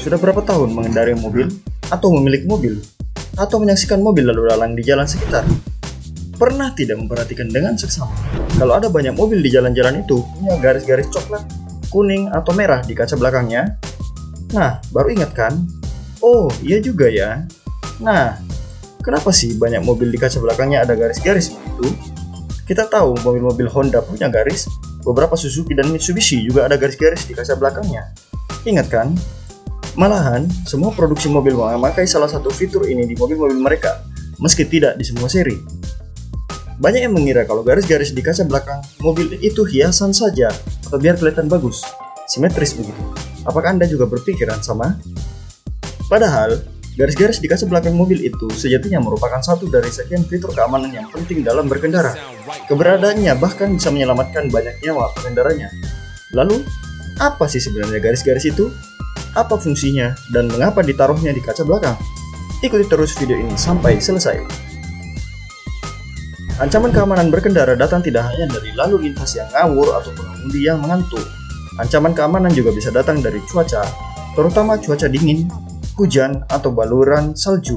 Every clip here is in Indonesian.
sudah berapa tahun mengendarai mobil, atau memiliki mobil, atau menyaksikan mobil lalu lalang di jalan sekitar? Pernah tidak memperhatikan dengan seksama kalau ada banyak mobil di jalan-jalan itu punya garis-garis coklat, kuning, atau merah di kaca belakangnya? Nah, baru ingat kan? Oh, iya juga ya. Nah, kenapa sih banyak mobil di kaca belakangnya ada garis-garis begitu? Kita tahu mobil-mobil Honda punya garis, beberapa Suzuki dan Mitsubishi juga ada garis-garis di kaca belakangnya. Ingat kan? Malahan, semua produksi mobil memakai salah satu fitur ini di mobil-mobil mereka, meski tidak di semua seri. Banyak yang mengira kalau garis-garis di kaca belakang mobil itu hiasan saja, atau biar kelihatan bagus, simetris begitu. Apakah Anda juga berpikiran sama? Padahal, garis-garis di kaca belakang mobil itu sejatinya merupakan satu dari sekian fitur keamanan yang penting dalam berkendara. Keberadaannya bahkan bisa menyelamatkan banyak nyawa pengendaranya. Lalu, apa sih sebenarnya garis-garis itu? Apa fungsinya dan mengapa ditaruhnya di kaca belakang? Ikuti terus video ini sampai selesai. Ancaman keamanan berkendara datang tidak hanya dari lalu lintas yang ngawur atau pengemudi yang mengantuk. Ancaman keamanan juga bisa datang dari cuaca, terutama cuaca dingin, hujan, atau baluran salju.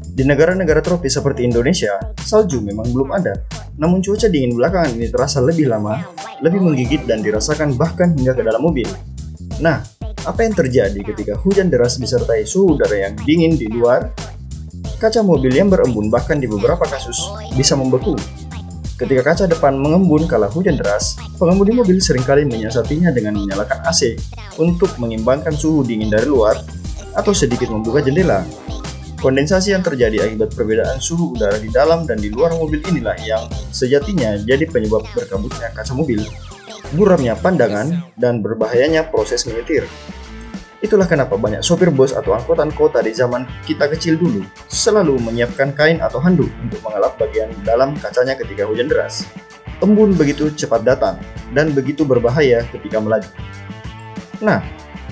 Di negara-negara tropis seperti Indonesia, salju memang belum ada. Namun cuaca dingin belakangan ini terasa lebih lama, lebih menggigit dan dirasakan bahkan hingga ke dalam mobil. Nah, apa yang terjadi ketika hujan deras disertai suhu udara yang dingin di luar? Kaca mobil yang berembun bahkan di beberapa kasus bisa membeku. Ketika kaca depan mengembun kala hujan deras, pengemudi mobil seringkali menyiasatinya dengan menyalakan AC untuk mengimbangkan suhu dingin dari luar atau sedikit membuka jendela. Kondensasi yang terjadi akibat perbedaan suhu udara di dalam dan di luar mobil inilah yang sejatinya jadi penyebab berkabutnya kaca mobil, buramnya pandangan, dan berbahayanya proses menyetir. Itulah kenapa banyak sopir bus atau angkutan kota di zaman kita kecil dulu selalu menyiapkan kain atau handuk untuk mengelap bagian dalam kacanya ketika hujan deras. Embun begitu cepat datang dan begitu berbahaya ketika melaju. Nah,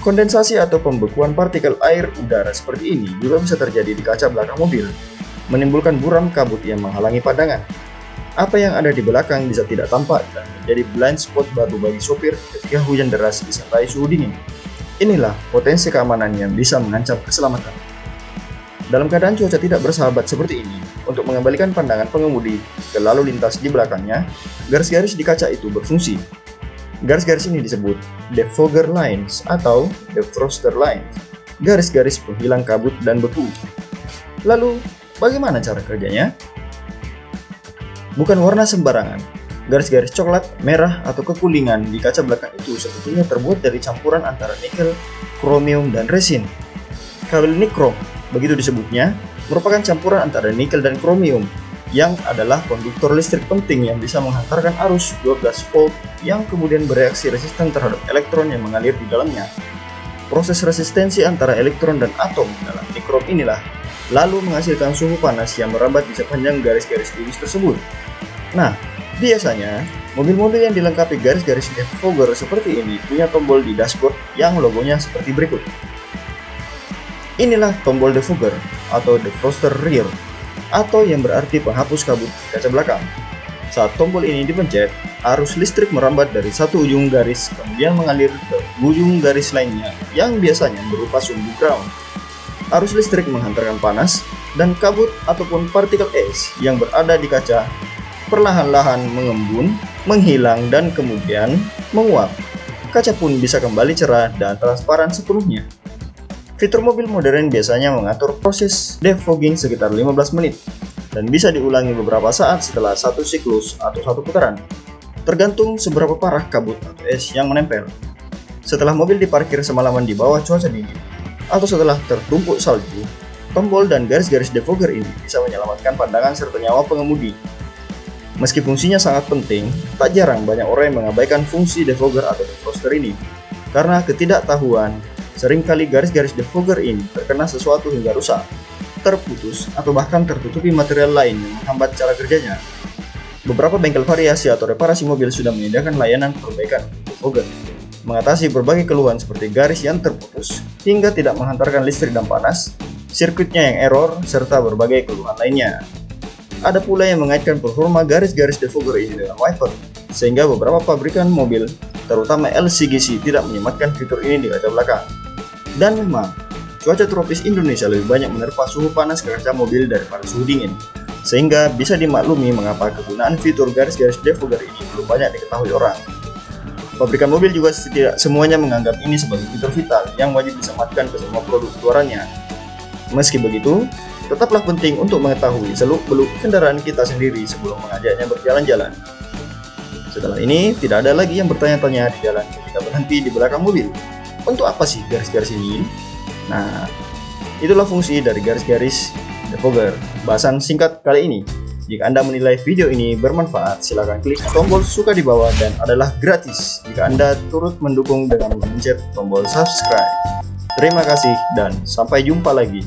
kondensasi atau pembekuan partikel air udara seperti ini juga bisa terjadi di kaca belakang mobil, menimbulkan buram kabut yang menghalangi pandangan. Apa yang ada di belakang bisa tidak tampak dan menjadi blind spot baru bagi sopir ketika hujan deras disertai suhu dingin. Inilah potensi keamanan yang bisa mengancam keselamatan. Dalam keadaan cuaca tidak bersahabat seperti ini, untuk mengembalikan pandangan pengemudi ke lalu lintas di belakangnya, garis-garis di kaca itu berfungsi. Garis-garis ini disebut defogger lines atau defroster lines, garis-garis penghilang kabut dan beku. Lalu, bagaimana cara kerjanya? Bukan warna sembarangan. Garis-garis coklat, merah, atau kekuningan di kaca belakang itu sebetulnya terbuat dari campuran antara nikel, kromium, dan resin. Kabel nikrom, begitu disebutnya, merupakan campuran antara nikel dan kromium, yang adalah konduktor listrik penting yang bisa menghantarkan arus 12 volt yang kemudian bereaksi resisten terhadap elektron yang mengalir di dalamnya. Proses resistensi antara elektron dan atom dalam nikrom inilah lalu menghasilkan suhu panas yang merambat di sepanjang garis-garis lurus tersebut. Nah, biasanya mobil-mobil yang dilengkapi garis-garis defogger seperti ini punya tombol di dashboard yang logonya seperti berikut. Inilah tombol defogger atau defroster rear, atau yang berarti penghapus kabut di kaca belakang. Saat tombol ini dipencet, arus listrik merambat dari satu ujung garis kemudian mengalir ke ujung garis lainnya yang biasanya berupa sumbu ground. Arus listrik menghantarkan panas dan kabut ataupun partikel es yang berada di kaca perlahan-lahan mengembun, menghilang, dan kemudian menguap. Kaca pun bisa kembali cerah dan transparan sepenuhnya. Fitur mobil modern biasanya mengatur proses defogging sekitar 15 menit dan bisa diulangi beberapa saat setelah satu siklus atau satu putaran, tergantung seberapa parah kabut atau es yang menempel. Setelah mobil diparkir semalaman di bawah cuaca dingin, atau setelah tertumpuk salju, tombol dan garis-garis defogger ini bisa menyelamatkan pandangan serta nyawa pengemudi. Meski fungsinya sangat penting, tak jarang banyak orang yang mengabaikan fungsi defogger atau defroster ini. Karena ketidaktahuan, seringkali garis-garis defogger ini terkena sesuatu hingga rusak, terputus, atau bahkan tertutupi material lain yang menghambat cara kerjanya. Beberapa bengkel variasi atau reparasi mobil sudah menyediakan layanan perbaikan defogger, mengatasi berbagai keluhan seperti garis yang terputus hingga tidak menghantarkan listrik dan panas, sirkuitnya yang error, serta berbagai keluhan lainnya. Ada pula yang mengaitkan performa garis-garis defogger ini dengan wiper, sehingga beberapa pabrikan mobil, terutama LCGC, tidak menyematkan fitur ini di kaca belakang. Dan memang, cuaca tropis Indonesia lebih banyak menerpa suhu panas ke kaca mobil daripada suhu dingin. Sehingga bisa dimaklumi mengapa kegunaan fitur garis-garis defogger ini belum banyak diketahui orang. Pabrikan mobil juga tidak semuanya menganggap ini sebagai fitur vital yang wajib disematkan ke semua produk keluarannya. Meski begitu, tetaplah penting untuk mengetahui seluk-beluk kendaraan kita sendiri sebelum mengajaknya berjalan-jalan. Setelah ini, tidak ada lagi yang bertanya-tanya di jalan ketika berhenti di belakang mobil. Untuk apa sih garis-garis ini? Nah, itulah fungsi dari garis-garis defogger. Bahasan singkat kali ini. Jika Anda menilai video ini bermanfaat, silakan klik tombol suka di bawah dan adalah gratis jika Anda turut mendukung dengan memencet tombol subscribe. Terima kasih dan sampai jumpa lagi.